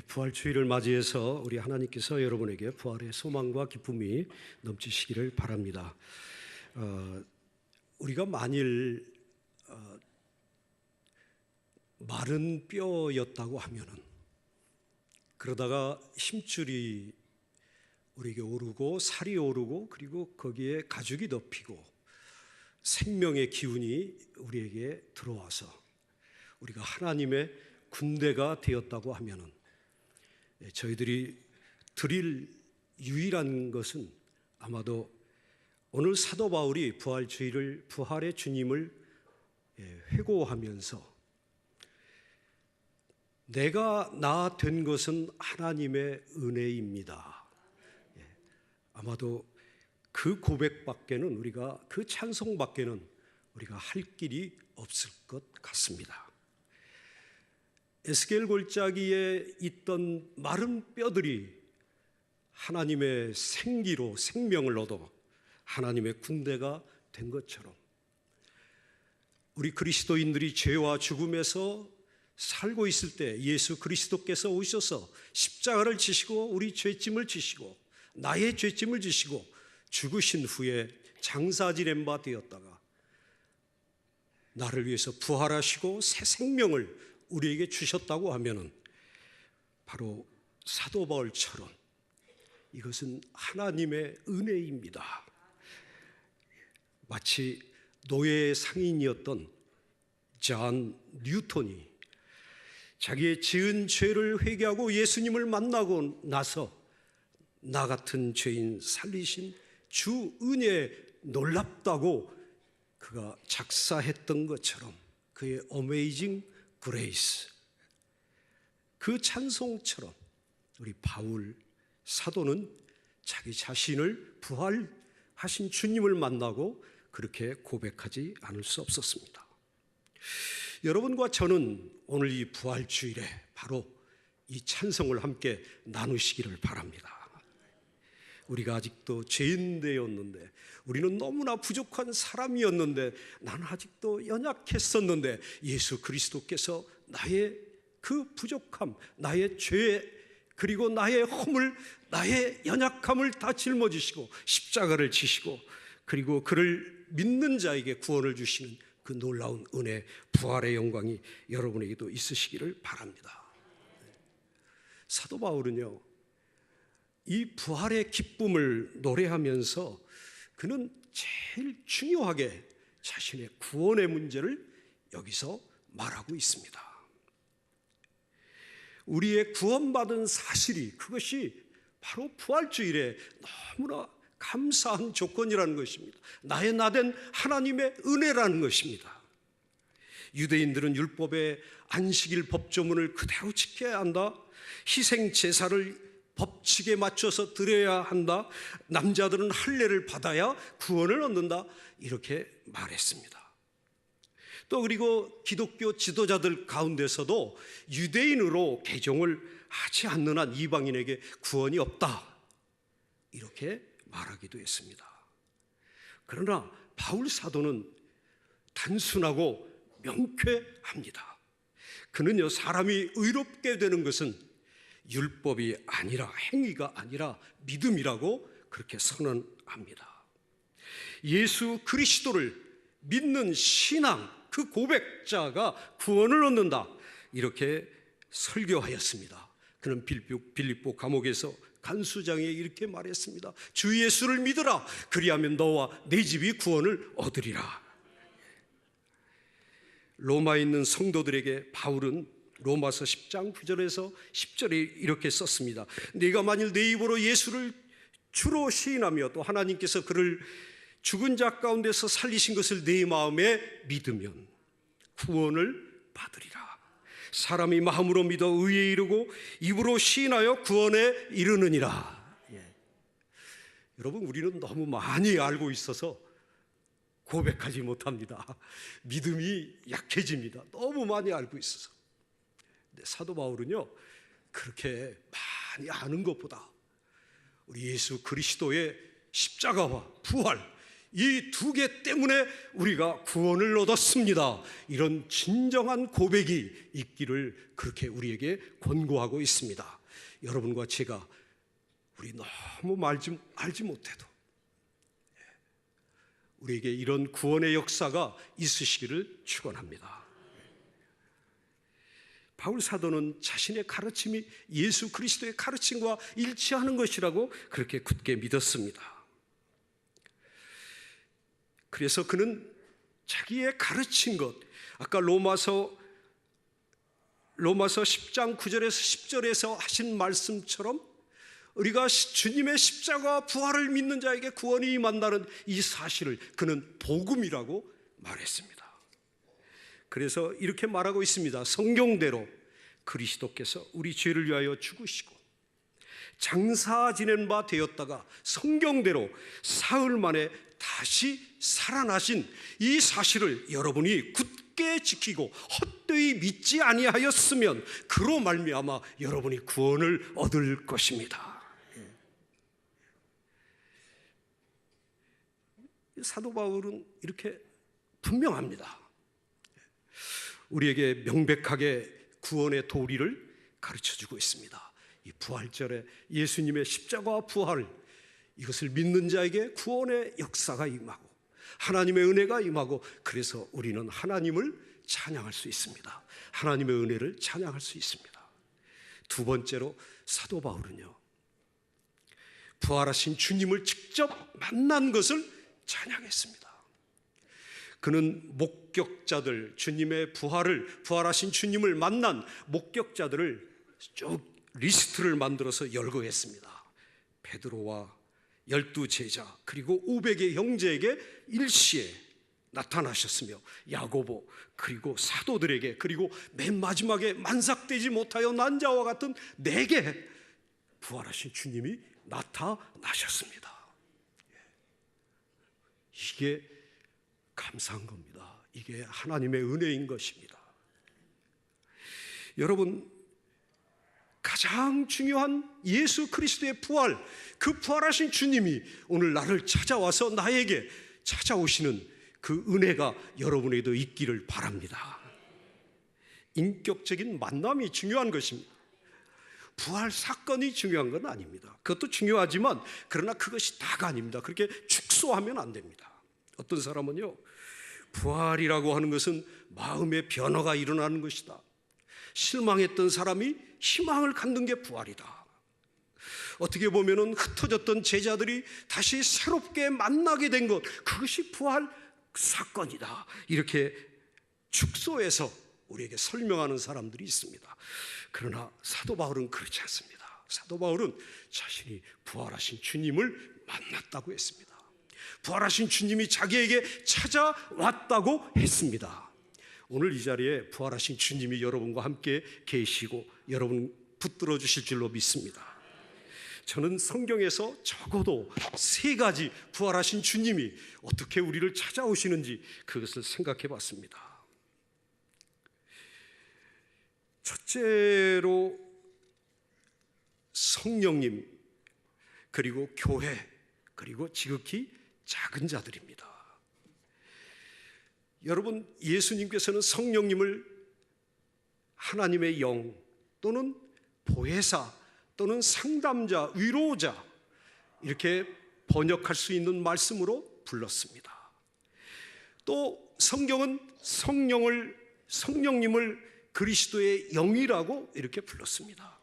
부활주의를 맞이해서 우리 하나님께서 여러분에게 부활의 소망과 기쁨이 넘치시기를 바랍니다. 우리가 만일 마른 뼈였다고 하면은, 그러다가 힘줄이 우리에게 오르고 살이 오르고 그리고 거기에 가죽이 덮이고 생명의 기운이 우리에게 들어와서 우리가 하나님의 군대가 되었다고 하면은, 저희들이 드릴 유일한 것은 아마도 오늘 사도 바울이 부활의 주님을 회고하면서 내가 나 된 것은 하나님의 은혜입니다. 아마도 그 고백밖에는 그 찬송밖에는 우리가 할 길이 없을 것 같습니다. 에스겔 골짜기에 있던 마른 뼈들이 하나님의 생기로 생명을 얻어 하나님의 군대가 된 것처럼, 우리 그리스도인들이 죄와 죽음에서 살고 있을 때 예수 그리스도께서 오셔서 십자가를 지시고 우리 죄짐을 지시고 나의 죄짐을 지시고 죽으신 후에 장사지낸 바 되었다가 나를 위해서 부활하시고 새 생명을 우리에게 주셨다고 하면은, 바로 사도 바울처럼 이것은 하나님의 은혜입니다. 마치 노예의 상인이었던 존 뉴턴이 자기의 지은 죄를 회개하고 예수님을 만나고 나서 나 같은 죄인 살리신 주 은혜에 놀랍다고 그가 작사했던 것처럼, 그의 어메이징 그레이스, 그 찬송처럼 우리 바울 사도는 자기 자신을 부활하신 주님을 만나고 그렇게 고백하지 않을 수 없었습니다. 여러분과 저는 오늘 이 부활주일에 바로 이 찬송을 함께 나누시기를 바랍니다. 우리가 아직도 죄인되었는데, 우리는 너무나 부족한 사람이었는데, 나는 아직도 연약했었는데, 예수 그리스도께서 나의 그 부족함, 나의 죄, 그리고 나의 허물, 나의 연약함을 다 짊어지시고 십자가를 지시고, 그리고 그를 믿는 자에게 구원을 주시는 그 놀라운 은혜, 부활의 영광이 여러분에게도 있으시기를 바랍니다. 사도 바울은요, 이 부활의 기쁨을 노래하면서 그는 제일 중요하게 자신의 구원의 문제를 여기서 말하고 있습니다. 우리의 구원받은 사실이, 그것이 바로 부활주일에 너무나 감사한 조건이라는 것입니다. 나의 나된 하나님의 은혜라는 것입니다. 유대인들은 율법의 안식일 법조문을 그대로 지켜야 한다. 희생 제사를 법칙에 맞춰서 드려야 한다. 남자들은 할례를 받아야 구원을 얻는다. 이렇게 말했습니다. 또 그리고 기독교 지도자들 가운데서도 유대인으로 개종을 하지 않는 한 이방인에게 구원이 없다. 이렇게 말하기도 했습니다. 그러나 바울 사도는 단순하고 명쾌합니다. 그는요, 사람이 의롭게 되는 것은 율법이 아니라, 행위가 아니라 믿음이라고 그렇게 선언합니다. 예수 그리스도를 믿는 신앙, 그 고백자가 구원을 얻는다. 이렇게 설교하였습니다. 그는 빌립보 감옥에서 간수장에 이렇게 말했습니다. 주 예수를 믿으라. 그리하면 너와 내 집이 구원을 얻으리라. 로마에 있는 성도들에게 바울은 로마서 10장 9절에서 10절에 이렇게 썼습니다. 네가 만일 내 입으로 예수를 주로 시인하며 또 하나님께서 그를 죽은 자 가운데서 살리신 것을 내 마음에 믿으면 구원을 받으리라. 사람이 마음으로 믿어 의에 이르고 입으로 시인하여 구원에 이르느니라. 여러분, 우리는 너무 많이 알고 있어서 고백하지 못합니다. 믿음이 약해집니다. 너무 많이 알고 있어서. 근데 사도 바울은요, 그렇게 많이 아는 것보다 우리 예수 그리스도의 십자가와 부활, 이 두 개 때문에 우리가 구원을 얻었습니다. 이런 진정한 고백이 있기를 그렇게 우리에게 권고하고 있습니다. 여러분과 제가 우리 너무 알지 못해도 우리에게 이런 구원의 역사가 있으시기를 축원합니다. 바울 사도는 자신의 가르침이 예수 그리스도의 가르침과 일치하는 것이라고 그렇게 굳게 믿었습니다. 그래서 그는 자기의 가르친 것, 아까 로마서 10장 9절에서 10절에서 하신 말씀처럼 우리가 주님의 십자가 부활을 믿는 자에게 구원이 임한다는 이 사실을 그는 복음이라고 말했습니다. 그래서 이렇게 말하고 있습니다. 성경대로 그리스도께서 우리 죄를 위하여 죽으시고 장사 지낸 바 되었다가 성경대로 사흘 만에 다시 살아나신 이 사실을 여러분이 굳게 지키고 헛되이 믿지 아니하였으면 그로 말미암아 여러분이 구원을 얻을 것입니다. 사도 바울은 이렇게 분명합니다. 우리에게 명백하게 구원의 도리를 가르쳐주고 있습니다. 이 부활절에 예수님의 십자가 부활, 이것을 믿는 자에게 구원의 역사가 임하고 하나님의 은혜가 임하고, 그래서 우리는 하나님을 찬양할 수 있습니다. 하나님의 은혜를 찬양할 수 있습니다. 두 번째로 사도 바울은요, 부활하신 주님을 직접 만난 것을 찬양했습니다. 그는 목격자들, 주님의 부활하신 주님을 만난 목격자들을 쭉 리스트를 만들어서 열거했습니다. 베드로와 12 제자 그리고 500의 형제에게 일시에 나타나셨으며 야고보 그리고 사도들에게, 그리고 맨 마지막에 만삭되지 못하여 난 자와 같은 내게 부활하신 주님이 나타나셨습니다. 이게 감사한 겁니다. 이게 하나님의 은혜인 것입니다. 여러분, 가장 중요한 예수 그리스도의 부활, 그 부활하신 주님이 오늘 나를 찾아와서 나에게 찾아오시는 그 은혜가 여러분에게도 있기를 바랍니다. 인격적인 만남이 중요한 것입니다. 부활 사건이 중요한 건 아닙니다. 그것도 중요하지만 그러나 그것이 다가 아닙니다. 그렇게 축소하면 안 됩니다. 어떤 사람은요, 부활이라고 하는 것은 마음의 변화가 일어나는 것이다. 실망했던 사람이 희망을 갖는 게 부활이다. 어떻게 보면은 흩어졌던 제자들이 다시 새롭게 만나게 된 것, 그것이 부활 사건이다. 이렇게 축소해서 우리에게 설명하는 사람들이 있습니다. 그러나 사도 바울은 그렇지 않습니다. 사도 바울은 자신이 부활하신 주님을 만났다고 했습니다. 부활하신 주님이 자기에게 찾아왔다고 했습니다. 오늘 이 자리에 부활하신 주님이 여러분과 함께 계시고 여러분 붙들어 주실 줄로 믿습니다. 저는 성경에서 적어도 3가지 부활하신 주님이 어떻게 우리를 찾아오시는지 그것을 생각해 봤습니다. 첫째로 성령님, 그리고 교회, 그리고 지극히 작은 자들입니다. 여러분, 예수님께서는 성령님을 하나님의 영 또는 보혜사 또는 상담자, 위로자 이렇게 번역할 수 있는 말씀으로 불렀습니다. 또 성경은 성령님을 그리스도의 영이라고 이렇게 불렀습니다.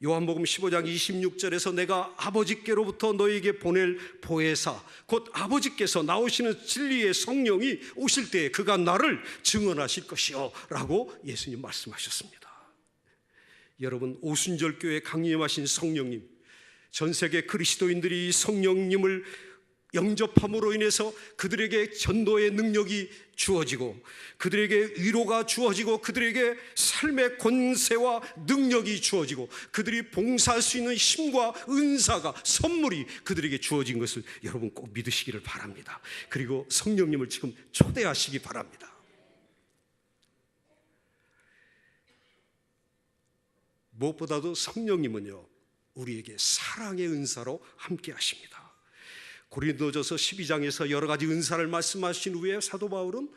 요한복음 15장 26절에서 내가 아버지께로부터 너에게 보낼 보혜사, 곧 아버지께서 나오시는 진리의 성령이 오실 때에 그가 나를 증언하실 것이요 라고 예수님 말씀하셨습니다. 여러분, 오순절교회 강림하신 성령님, 전 세계 그리스도인들이 성령님을 영접함으로 인해서 그들에게 전도의 능력이 주어지고 그들에게 위로가 주어지고 그들에게 삶의 권세와 능력이 주어지고 그들이 봉사할 수 있는 힘과 은사가, 선물이 그들에게 주어진 것을 여러분 꼭 믿으시기를 바랍니다. 그리고 성령님을 지금 초대하시기 바랍니다. 무엇보다도 성령님은요, 우리에게 사랑의 은사로 함께 하십니다. 고린도전서 12장에서 여러 가지 은사를 말씀하신 후에 사도 바울은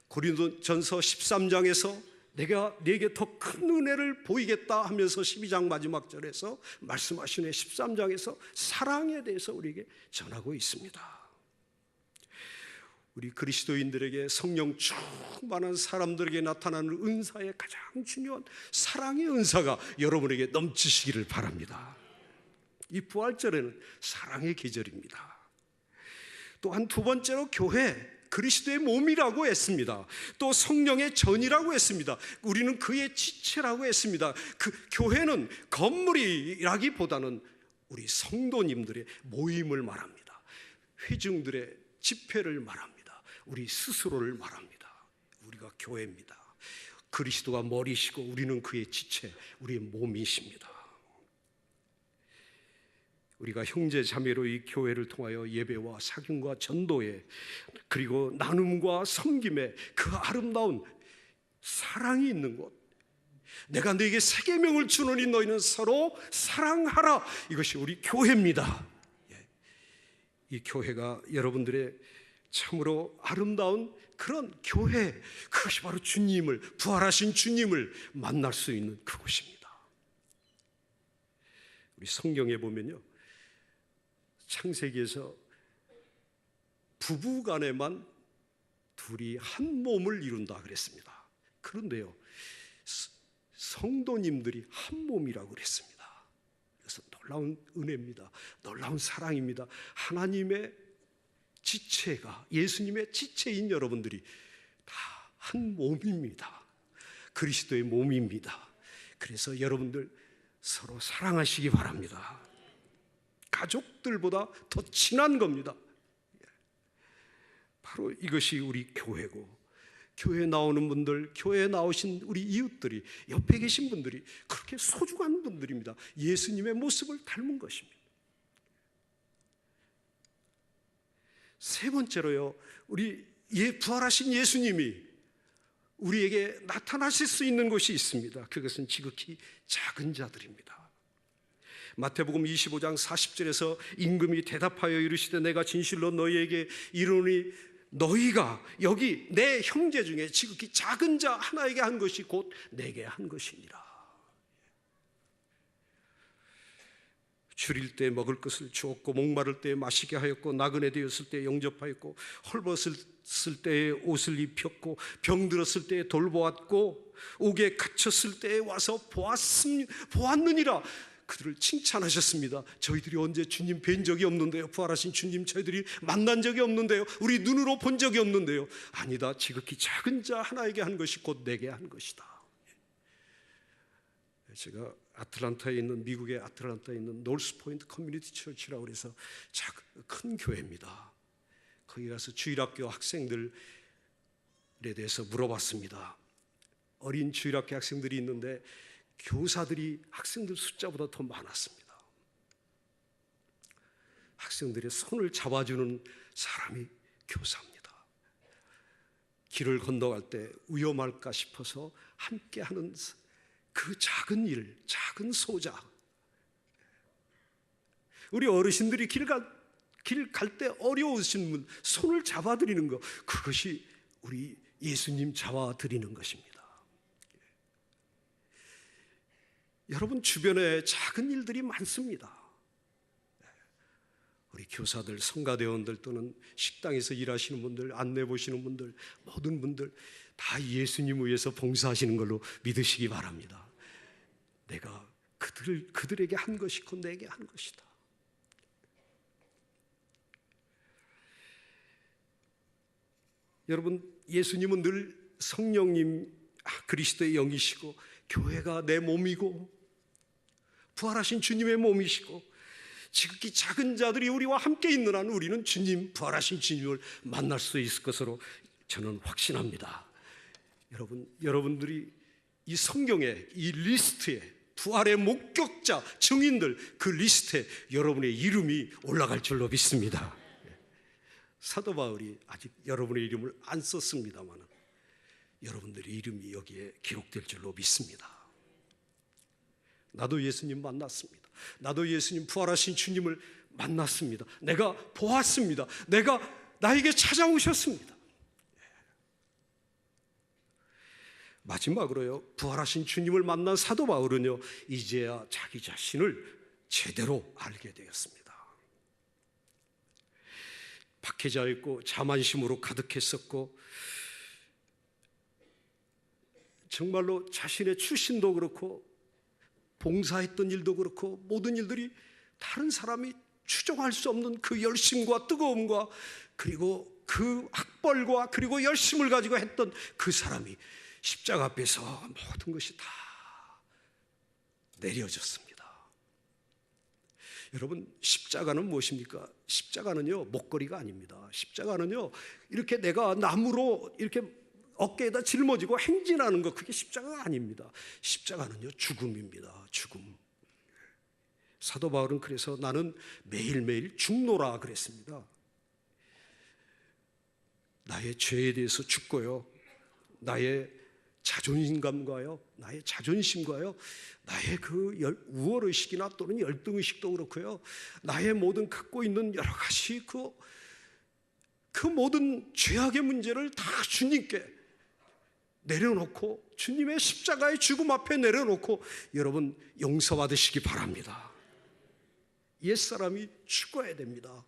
고린도전서 13장에서 내가 네게 더 큰 은혜를 보이겠다 하면서 12장 마지막 절에서 말씀하신 후에 13장에서 사랑에 대해서 우리에게 전하고 있습니다. 우리 그리스도인들에게 성령 충만한 사람들에게 나타나는 은사의 가장 중요한 사랑의 은사가 여러분에게 넘치시기를 바랍니다. 이 부활절에는 사랑의 계절입니다. 또한 두 번째로 교회, 그리스도의 몸이라고 했습니다. 또 성령의 전이라고 했습니다. 우리는 그의 지체라고 했습니다. 그 교회는 건물이라기보다는 우리 성도님들의 모임을 말합니다. 회중들의 집회를 말합니다. 우리 스스로를 말합니다. 우리가 교회입니다. 그리스도가 머리시고 우리는 그의 지체, 우리의 몸이십니다. 우리가 형제 자매로 이 교회를 통하여 예배와 사경과 전도에, 그리고 나눔과 섬김에 그 아름다운 사랑이 있는 곳, 내가 너에게 새 계명을 주노니 너희는 서로 사랑하라, 이것이 우리 교회입니다. 이 교회가 여러분들의 참으로 아름다운 그런 교회, 그것이 바로 주님을, 부활하신 주님을 만날 수 있는 그곳입니다. 우리 성경에 보면요, 창세기에서 부부간에만 둘이 한 몸을 이룬다 그랬습니다. 그런데요, 성도님들이 한 몸이라고 그랬습니다. 그래서 놀라운 은혜입니다. 놀라운 사랑입니다. 하나님의 지체가, 예수님의 지체인 여러분들이 다 한 몸입니다. 그리스도의 몸입니다. 그래서 여러분들 서로 사랑하시기 바랍니다. 가족들보다 더 친한 겁니다. 바로 이것이 우리 교회고, 교회에 나오는 분들, 교회에 나오신 우리 이웃들이, 옆에 계신 분들이 그렇게 소중한 분들입니다. 예수님의 모습을 닮은 것입니다. 세 번째로요, 우리 부활하신 예수님이 우리에게 나타나실 수 있는 곳이 있습니다. 그것은 지극히 작은 자들입니다. 마태복음 25장 40절에서 임금이 대답하여 이르시되 내가 진실로 너희에게 이르노니 너희가 여기 내 형제 중에 지극히 작은 자 하나에게 한 것이 곧 내게 한 것이니라. 줄일 때 먹을 것을 주었고, 목마를 때 마시게 하였고, 나그네 되었을 때 영접하였고, 헐벗을 때 옷을 입혔고, 병들었을 때 돌보았고, 옥에 갇혔을 때 와서 보았느니라. 그들을 칭찬하셨습니다. 저희들이 언제 주님 뵌 적이 없는데요, 부활하신 주님 저희들이 만난 적이 없는데요, 우리 눈으로 본 적이 없는데요. 아니다, 지극히 작은 자 하나에게 한 것이 곧 내게 한 것이다. 제가 아틀란타에 있는, 미국의 아틀란타에 있는 노스포인트 커뮤니티 처치라고 해서 큰 교회입니다. 거기 가서 주일학교 학생들에 대해서 물어봤습니다. 어린 주일학교 학생들이 있는데 교사들이 학생들 숫자보다 더 많았습니다. 학생들의 손을 잡아주는 사람이 교사입니다. 길을 건너갈 때 위험할까 싶어서 함께하는 그 작은 일, 작은 소자. 우리 어르신들이 길 갈 때 어려우신 분 손을 잡아드리는 것, 그것이 우리 예수님 잡아드리는 것입니다. 여러분 주변에 작은 일들이 많습니다. 우리 교사들, 성가대원들, 또는 식당에서 일하시는 분들, 안내 보시는 분들, 모든 분들 다 예수님 위해서 봉사하시는 걸로 믿으시기 바랍니다. 내가 그들에게 한 것이 곧 내게 한 것이다. 여러분, 예수님은 늘 성령님, 그리스도의 영이시고, 교회가 내 몸이고, 부활하신 주님의 몸이시고, 지극히 작은 자들이 우리와 함께 있는 한 우리는 주님, 부활하신 주님을 만날 수 있을 것으로 저는 확신합니다. 여러분들이 이 성경에, 이 리스트에, 부활의 목격자, 증인들, 그 리스트에 여러분의 이름이 올라갈 줄로 믿습니다. 사도 바울이 아직 여러분의 이름을 안 썼습니다만 여러분들의 이름이 여기에 기록될 줄로 믿습니다. 나도 예수님 만났습니다. 나도 예수님, 부활하신 주님을 만났습니다. 내가 보았습니다. 나에게 찾아오셨습니다. 마지막으로요, 부활하신 주님을 만난 사도 바울은요, 이제야 자기 자신을 제대로 알게 되었습니다. 박해자였고 자만심으로 가득했었고, 정말로 자신의 출신도 그렇고 봉사했던 일도 그렇고 모든 일들이 다른 사람이 추정할 수 없는 그 열심과 뜨거움과 그리고 그 학벌과 그리고 열심을 가지고 했던 그 사람이 십자가 앞에서 모든 것이 다 내려졌습니다. 여러분, 십자가는 무엇입니까? 십자가는요, 목걸이가 아닙니다. 십자가는요, 이렇게 내가 나무로 이렇게 어깨에다 짊어지고 행진하는 것, 그게 십자가가 아닙니다. 십자가는요, 죽음입니다. 죽음. 사도 바울은 그래서 나는 매일매일 죽노라 그랬습니다. 나의 죄에 대해서 죽고요, 나의 자존감과요, 나의 자존심과요, 나의 그 우월의식이나 또는 열등의식도 그렇고요, 나의 모든 갖고 있는 여러 가지 그 모든 죄악의 문제를 다 주님께 내려놓고, 주님의 십자가의 죽음 앞에 내려놓고 여러분 용서받으시기 바랍니다. 옛사람이 죽어야 됩니다.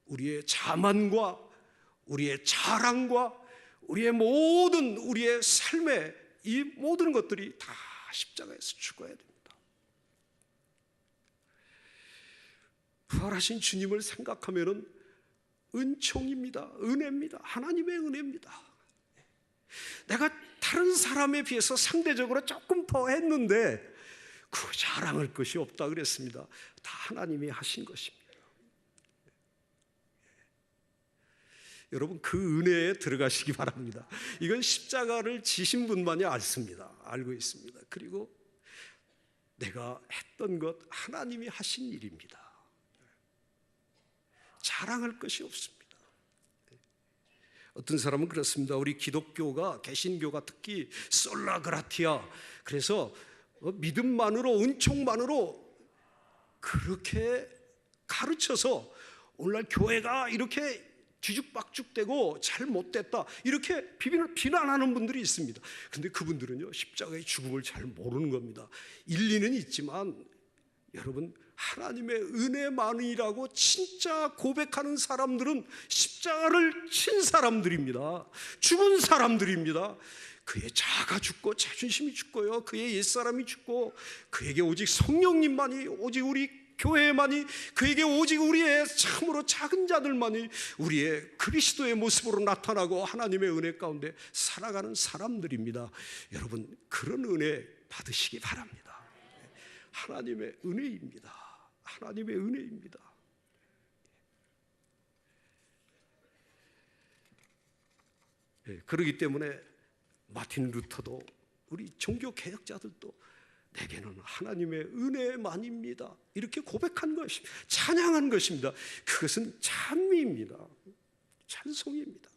우리의 자만과 우리의 자랑과 우리의 삶의 이 모든 것들이 다 십자가에서 죽어야 됩니다. 부활하신 주님을 생각하면은 은총입니다. 은혜입니다. 하나님의 은혜입니다. 내가 다른 사람에 비해서 상대적으로 조금 더 했는데 그 자랑할 것이 없다 그랬습니다. 다 하나님이 하신 것입니다. 여러분, 그 은혜에 들어가시기 바랍니다. 이건 십자가를 지신 분만이 알고 있습니다. 그리고 내가 했던 것 하나님이 하신 일입니다. 자랑할 것이 없습니다. 어떤 사람은 그렇습니다. 우리 기독교가, 개신교가 특히 솔라그라티아, 그래서 믿음만으로, 은총만으로 그렇게 가르쳐서 오늘날 교회가 이렇게 뒤죽박죽되고 잘못됐다, 이렇게 비난하는 분들이 있습니다. 그런데 그분들은요, 십자가의 죽음을 잘 모르는 겁니다. 일리는 있지만 여러분, 하나님의 은혜만이라고 진짜 고백하는 사람들은 십자가를 친 사람들입니다. 죽은 사람들입니다. 그의 자아가 죽고 자존심이 죽고요, 그의 옛사람이 죽고, 그에게 오직 성령님만이, 오직 우리 교회만이, 그에게 오직 우리의 참으로 작은 자들만이 우리의 그리스도의 모습으로 나타나고 하나님의 은혜 가운데 살아가는 사람들입니다. 여러분, 그런 은혜 받으시기 바랍니다. 하나님의 은혜입니다. 하나님의 은혜입니다. 그렇기 때문에 마틴 루터도 우리 종교 개혁자들도 내게는 하나님의 은혜만입니다, 이렇게 고백한 것입니다. 찬양한 것입니다. 그것은 찬미입니다. 찬송입니다.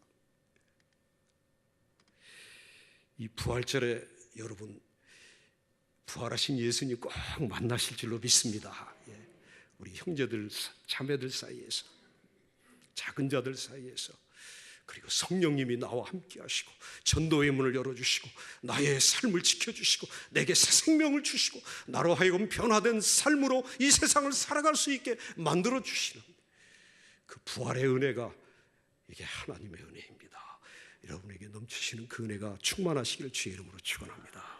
이 부활절에 여러분, 부활하신 예수님 꼭 만나실 줄로 믿습니다. 우리 형제들, 자매들 사이에서, 작은 자들 사이에서, 그리고 성령님이 나와 함께 하시고 전도의 문을 열어주시고 나의 삶을 지켜주시고 내게 새 생명을 주시고 나로 하여금 변화된 삶으로 이 세상을 살아갈 수 있게 만들어주시는 그 부활의 은혜가, 이게 하나님의 은혜입니다. 여러분에게 넘치시는 그 은혜가 충만하시기를 주의 이름으로 축원합니다.